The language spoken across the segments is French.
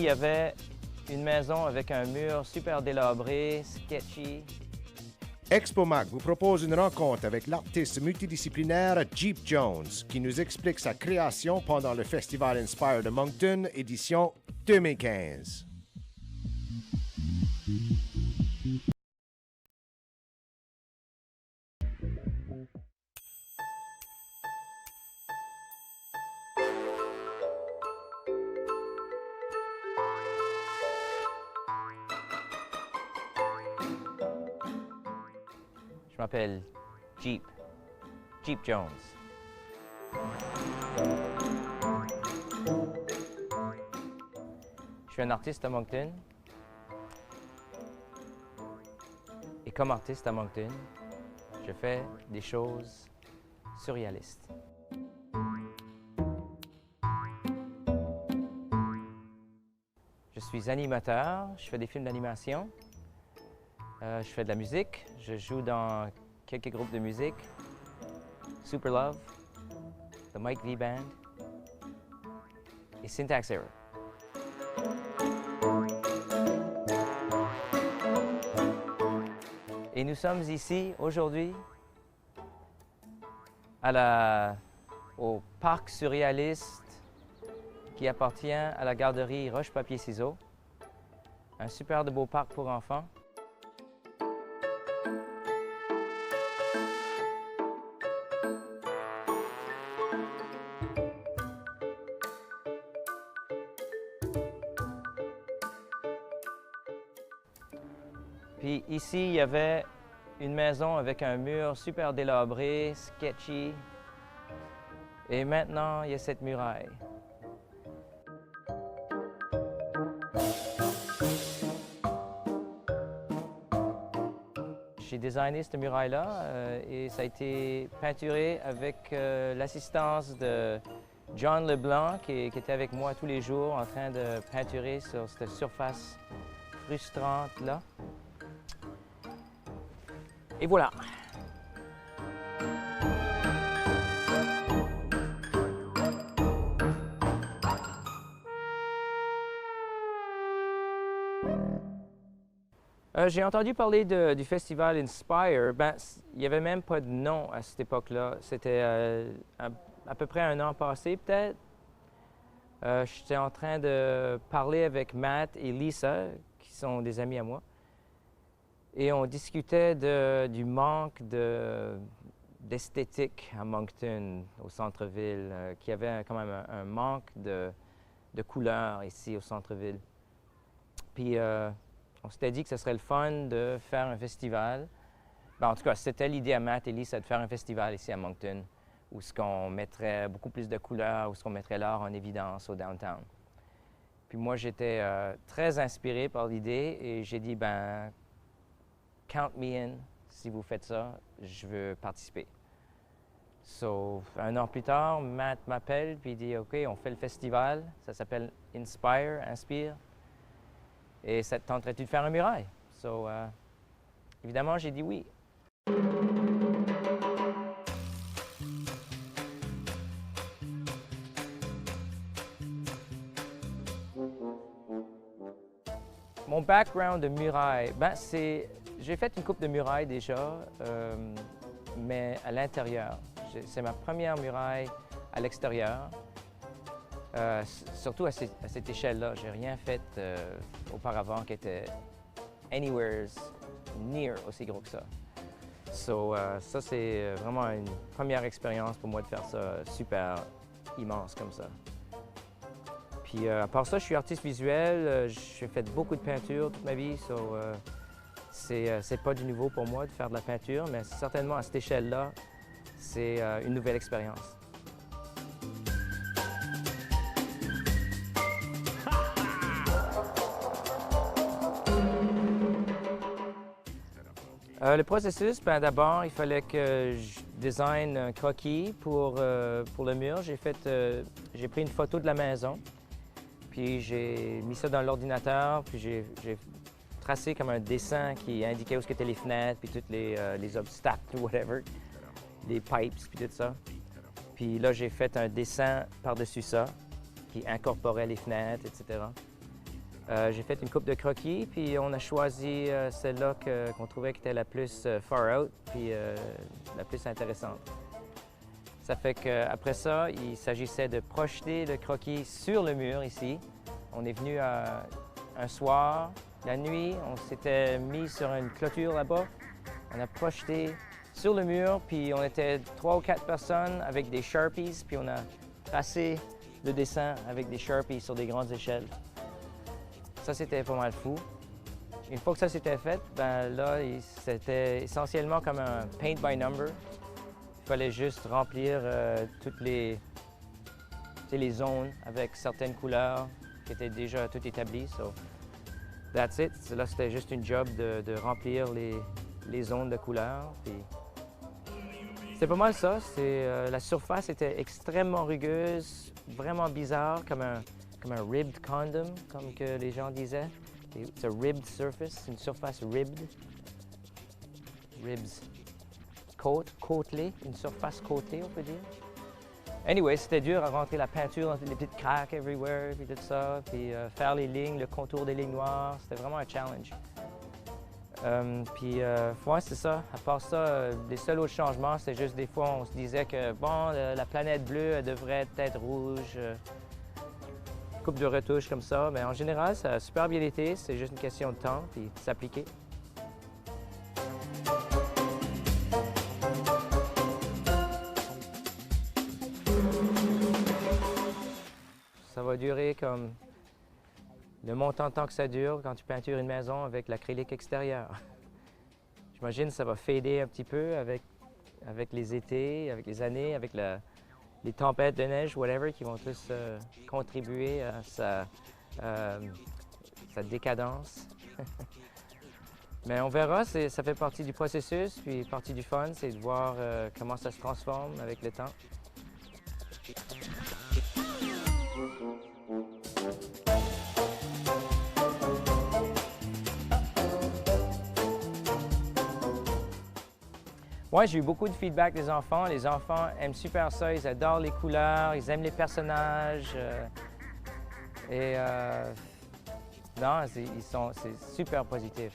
il y avait une maison avec un mur super délabré, sketchy. ExpoMag vous propose une rencontre avec l'artiste multidisciplinaire Jeep Jones, qui nous explique sa création pendant le Festival Inspire de Moncton, édition 2015. Je m'appelle Jeep Jones. Je suis un artiste à Moncton. Et comme artiste à Moncton, je fais des choses surréalistes. Je suis animateur, je fais des films d'animation. Je fais de la musique, je joue dans quelques groupes de musique. Super Love, The Mike V Band et Syntax Error. Et nous sommes ici aujourd'hui au parc surréaliste qui appartient à la garderie Roche-Papier-Ciseaux. Un super de beau parc pour enfants. Puis ici, il y avait une maison avec un mur super délabré, sketchy. Et maintenant, il y a cette muraille. J'ai designé cette muraille-là et ça a été peinturé avec l'assistance de John Leblanc qui était avec moi tous les jours en train de peinturer sur cette surface frustrante-là. Et voilà! J'ai entendu parler du festival Inspire. Ben, il n'y avait même pas de nom à cette époque-là. C'était à peu près un an passé, peut-être. J'étais en train de parler avec Matt et Lisa, qui sont des amis à moi. Et on discutait du manque d'esthétique à Moncton, au centre-ville, qu'il y avait quand même un manque de couleurs ici au centre-ville. Puis on s'était dit que ce serait le fun de faire un festival. Ben, en tout cas, c'était l'idée à Matt et Lisa de faire un festival ici à Moncton, où ce qu'on mettrait beaucoup plus de couleurs, où ce qu'on mettrait l'art en évidence au downtown. Puis moi, j'étais très inspiré par l'idée et j'ai dit, ben, count me in, si vous faites ça, je veux participer. So, un an plus tard, Matt m'appelle puis il dit, OK, on fait le festival, ça s'appelle Inspire. Et ça te tenterait-tu de faire un muraille? So, évidemment, j'ai dit oui. Mon background de muraille, ben j'ai fait une coupe de muraille déjà, mais à l'intérieur. C'est ma première muraille à l'extérieur. Surtout à cette échelle-là. J'ai rien fait auparavant qui était anywhere near aussi gros que ça. So, ça, c'est vraiment une première expérience pour moi de faire ça super immense comme ça. Puis à part ça, je suis artiste visuel. J'ai fait beaucoup de peinture toute ma vie. So, c'est pas du nouveau pour moi de faire de la peinture, mais certainement à cette échelle-là, c'est une nouvelle expérience. Le processus, ben, d'abord, il fallait que je design un croquis pour le mur. J'ai pris une photo de la maison, puis j'ai mis ça dans l'ordinateur, puis j'ai tracé comme un dessin qui indiquait où étaient les fenêtres, puis tous les obstacles, whatever, les pipes, puis tout ça. Puis là, j'ai fait un dessin par-dessus ça qui incorporait les fenêtres, etc. J'ai fait une coupe de croquis, puis on a choisi celle-là qu'on trouvait qui était la plus far out, puis la plus intéressante. Ça fait qu'après ça, il s'agissait de projeter le croquis sur le mur ici. On est venu un soir, la nuit, on s'était mis sur une clôture là-bas. On a projeté sur le mur, puis on était 3 ou 4 personnes avec des Sharpies, puis on a tracé le dessin avec des Sharpies sur des grandes échelles. Ça, c'était pas mal fou. Une fois que ça s'était fait, ben là, c'était essentiellement comme un paint by number. Il fallait juste remplir toutes les zones avec certaines couleurs qui étaient déjà toutes établies. So, that's it. Là, c'était juste une job de remplir les zones de couleurs. C'est pas mal ça. La surface était extrêmement rugueuse, vraiment bizarre, comme un ribbed condom, comme que les gens disaient. C'est a ribbed surface, une surface ribbed. Ribs. Côtelée, une surface côtelée, on peut dire. Anyway, c'était dur à rentrer la peinture dans les petites craques everywhere, puis tout ça, puis faire les lignes, le contour des lignes noires, c'était vraiment un challenge. Ouais, c'est ça. À part ça, les seuls autres changements, c'est juste des fois, on se disait que, bon, la planète bleue, elle devrait être rouge. Coupe de retouches comme ça, mais en général, ça a super bien été. C'est juste une question de temps, puis de s'appliquer. Ça va durer comme le montant de temps que ça dure quand tu peintures une maison avec l'acrylique extérieur. J'imagine que ça va fader un petit peu avec les étés, avec les années, avec les tempêtes de neige, whatever, qui vont tous contribuer à sa décadence. Mais on verra, ça fait partie du processus, puis partie du fun, c'est de voir comment ça se transforme avec le temps. Ouais, j'ai eu beaucoup de feedback des enfants. Les enfants aiment super ça, ils adorent les couleurs, ils aiment les personnages. Non, c'est super positif.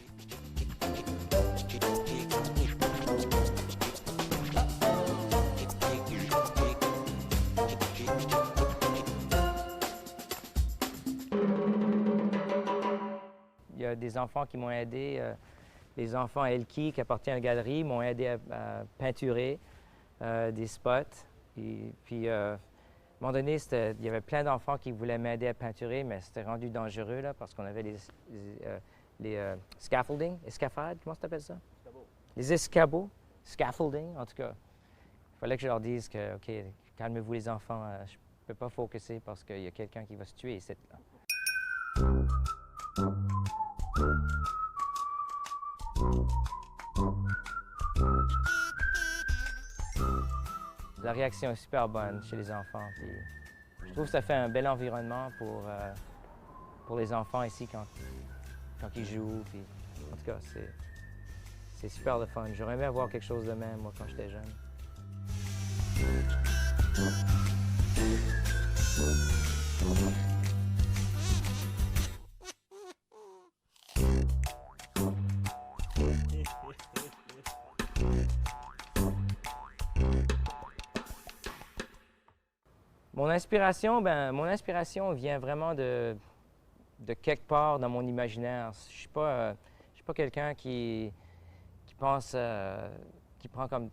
Il y a des enfants qui m'ont aidé. Les enfants à Elki, qui appartiennent à la galerie, m'ont aidé à peinturer des spots. Puis à un moment donné, il y avait plein d'enfants qui voulaient m'aider à peinturer, mais c'était rendu dangereux là, parce qu'on avait les scaffolding, escafades, comment ça s'appelle ça? Escabeaux. Les escabeaux, scaffolding, en tout cas. Il fallait que je leur dise que, OK, calmez-vous les enfants, je ne peux pas focuser parce qu'il y a quelqu'un qui va se tuer ici. Là. La réaction est super bonne chez les enfants. Puis je trouve que ça fait un bel environnement pour les enfants ici quand ils jouent. Puis, en tout cas, c'est super le fun. J'aurais aimé avoir quelque chose de même, moi, quand j'étais jeune. Mon inspiration vient vraiment de quelque part dans mon imaginaire. Je suis pas quelqu'un qui pense, qui prend comme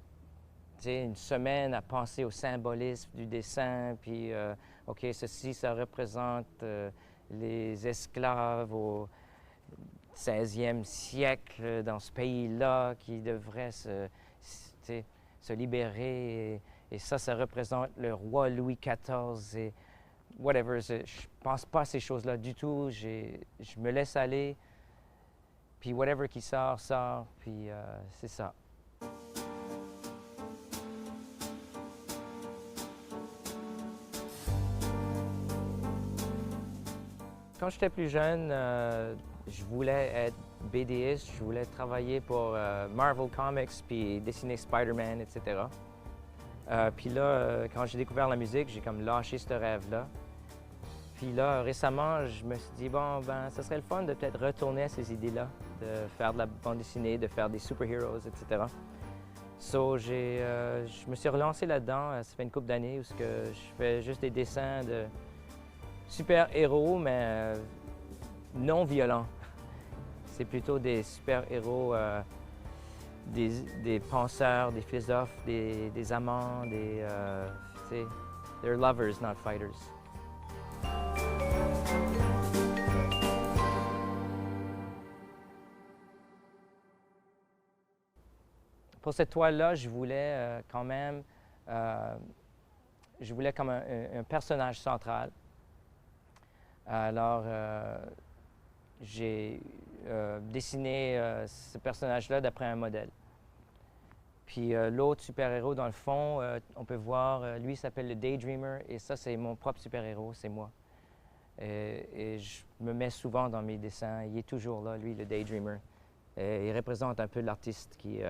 une semaine à penser au symbolisme du dessin, puis OK, ceci, ça représente les esclaves au 16e siècle dans ce pays-là qui devraient se libérer. Et ça représente le roi Louis XIV et whatever. Je pense pas à ces choses-là du tout. Je me laisse aller. Puis whatever qui sort, sort. Puis c'est ça. Quand j'étais plus jeune, je voulais être BDiste. Je voulais travailler pour Marvel Comics puis dessiner Spider-Man, etc. Puis là, quand j'ai découvert la musique, j'ai comme lâché ce rêve-là. Puis là, récemment, je me suis dit, bon, ben, ça serait le fun de peut-être retourner à ces idées-là, de faire de la bande dessinée, de faire des super-héros, etc. So, je me suis relancé là-dedans, ça fait une couple d'années où je fais juste des dessins de super-héros, mais non violents. C'est plutôt des super-héros, des penseurs, des philosophes, des amants, they're lovers, not fighters. Pour cette toile-là, je voulais quand même comme un personnage central. Alors, j'ai dessiné ce personnage-là d'après un modèle. Puis l'autre super-héros, dans le fond, on peut voir, lui s'appelle le Daydreamer, et ça, c'est mon propre super-héros, c'est moi. Et je me mets souvent dans mes dessins. Il est toujours là, lui, le Daydreamer. Et il représente un peu l'artiste qui,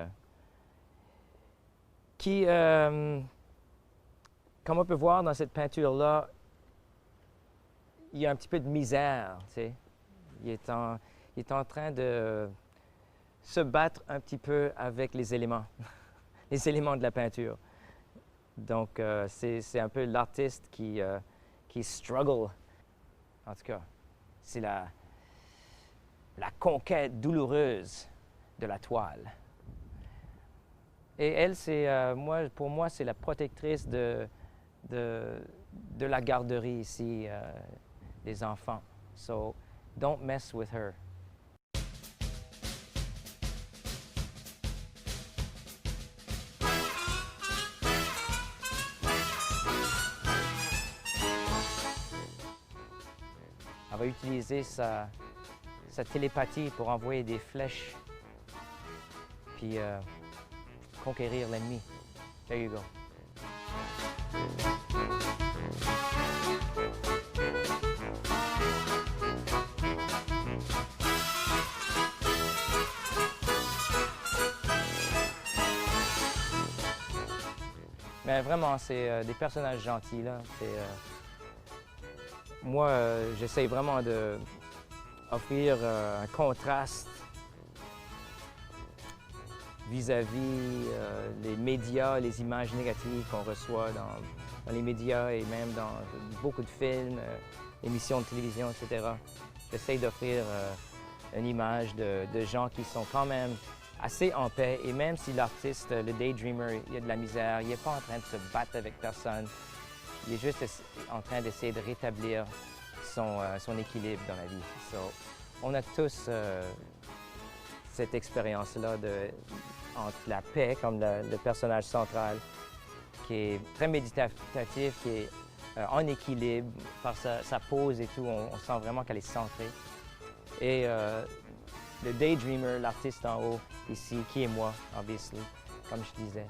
comme on peut voir dans cette peinture-là, il y a un petit peu de misère, tu sais. Il est en train de se battre un petit peu avec les éléments, les éléments de la peinture. Donc, c'est un peu l'artiste qui struggle. En tout cas, c'est la conquête douloureuse de la toile. Et elle, pour moi, c'est la protectrice de la garderie ici, des enfants. So, don't mess with her. Elle va utiliser sa télépathie pour envoyer des flèches, puis conquérir l'ennemi. There you go. Mais vraiment, c'est des personnages gentils, là. Moi, j'essaye vraiment d'offrir un contraste vis-à-vis les médias, les images négatives qu'on reçoit dans les médias et même dans beaucoup de films, émissions de télévision, etc. J'essaye d'offrir une image de gens qui sont quand même assez en paix, et même si l'artiste, le Daydreamer, il a de la misère, il n'est pas en train de se battre avec personne, il est juste en train d'essayer de rétablir son équilibre dans la vie. So, on a tous cette expérience-là entre la paix, comme le personnage central, qui est très méditatif, qui est en équilibre par sa pose et tout. On sent vraiment qu'elle est centrée. Et le Daydreamer, l'artiste en haut, ici, qui est moi, obviously, comme je disais,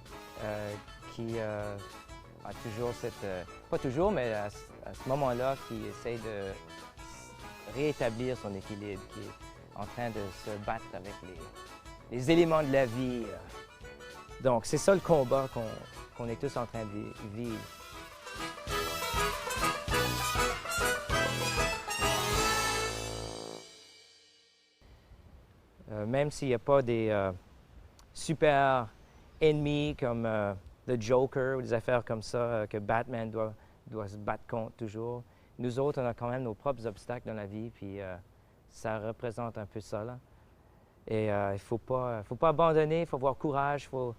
qui a toujours pas toujours, mais à ce moment-là, qui essaie de rétablir son équilibre, qui est en train de se battre avec les éléments de la vie. Donc, c'est ça le combat qu'on est tous en train de vivre. Même s'il n'y a pas des super ennemis comme le Joker ou des affaires comme ça que Batman doit se battre contre toujours, nous autres, on a quand même nos propres obstacles dans la vie, puis ça représente un peu ça, là. Et il ne faut pas abandonner, il faut avoir courage, il faut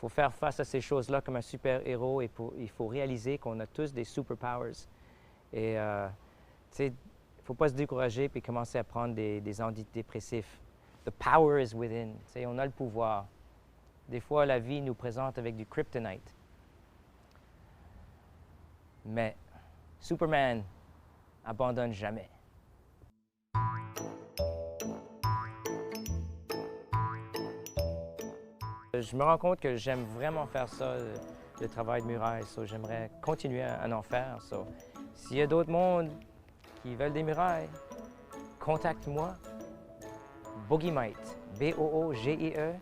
faire face à ces choses-là comme un super-héros, et il faut réaliser qu'on a tous des superpowers. Et tu sais, il ne faut pas se décourager puis commencer à prendre des antidépressifs. The power is within. Tu sais, on a le pouvoir. Des fois, la vie nous présente avec du kryptonite. Mais Superman abandonne jamais. Je me rends compte que j'aime vraiment faire ça, le travail de muraille. So, j'aimerais continuer à en faire. So, s'il y a d'autres mondes qui veulent des murailles, contacte-moi. Boogieemite, BOOGIEMITE,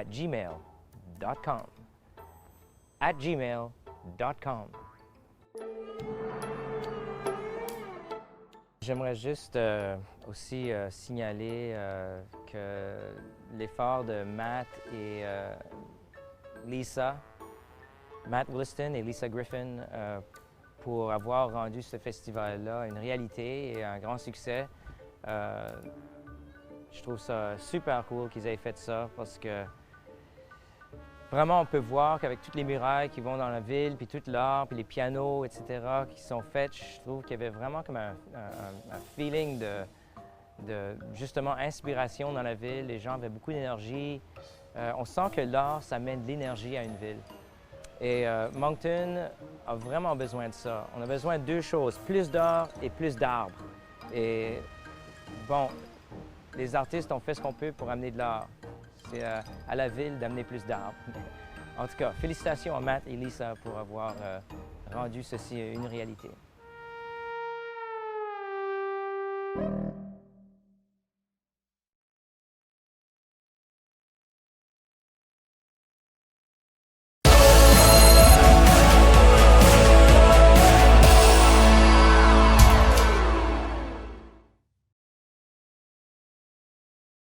@gmail.com. @gmail.com. J'aimerais juste aussi signaler que l'effort de Matt et Matt Williston et Lisa Griffin pour avoir rendu ce festival-là une réalité et un grand succès. Je trouve ça super cool qu'ils aient fait ça parce que vraiment on peut voir qu'avec toutes les murailles qui vont dans la ville, puis tout l'art, puis les pianos, etc., qui sont faits, je trouve qu'il y avait vraiment comme un feeling de justement inspiration dans la ville. Les gens avaient beaucoup d'énergie. On sent que l'art, ça amène de l'énergie à une ville. Et Moncton a vraiment besoin de ça. On a besoin de deux choses, plus d'art et plus d'arbres. Et bon, les artistes ont fait ce qu'on peut pour amener de l'art. C'est à la ville d'amener plus d'arbres. En tout cas, félicitations à Matt et Lisa pour avoir rendu ceci une réalité.